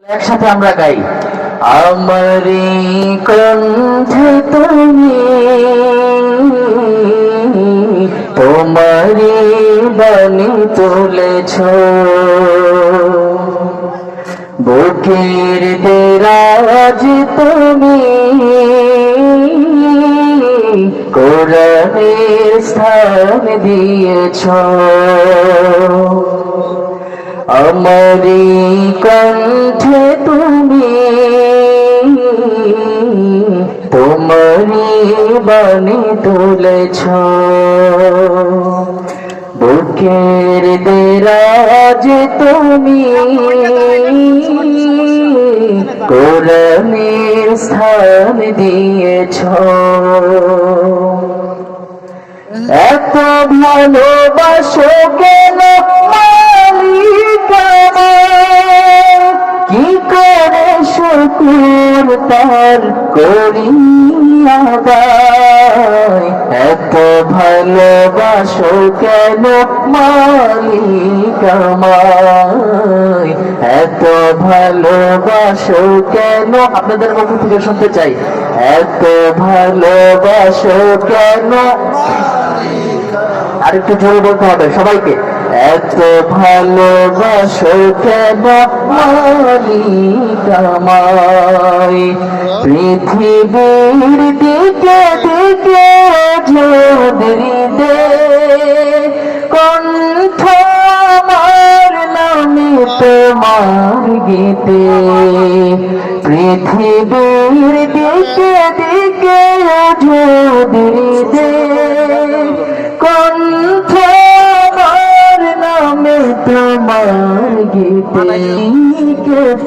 একসাথে আমরা গাই, আমারি কণ্ঠে তুমি তোমারি বাণী তুলেছ, বুকের দেরাজ তুমি কোরআনের স্থান দিয়েছ। আমারি কণ্ঠে তুমি তোমারি বাণী তুলেছ, বুকের দেরাজ তুমি কোরআনের স্থান দিয়েছ। এত ভালোবাসো কেন মালিক আমার, কি করে শুকর তার করি আদায়। এত ভালোবাসো কেন মালিক আমায়, এত ভালোবাসো কেন। আপনাদের মুখ থেকে শুনতে চাই, এত ভালোবাসো কেন। আর একটু জোরে বলতে হবে সবাইকে, এত ভালোবাসো কেন মালিক আমায়। পৃথিবীর দিকে দিকে যদি দে কণ্ঠ আমার নামে তোমার গীতে। পৃথিবীর দিকে দিকে যদি দে কণ্ঠ আমার নামে তোমার গীতে।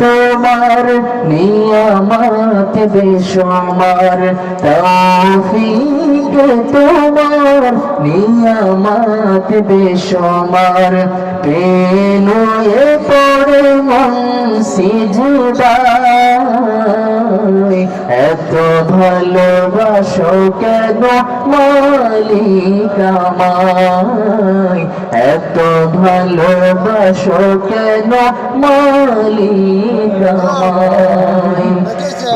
তোমার নিয়ামত বেশুমার, তৌফিক তোমার নিয়ামত বেশুমার। পেনুয়ে পড়ে মন সিজদায়, এত ভালোবাসো কেন মালিক আমায়, এত ভালোবাসো কেন মালিক আমায়।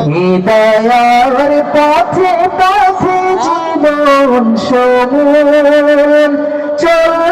হৃদয়ার পথে পথে জীবন সমন চল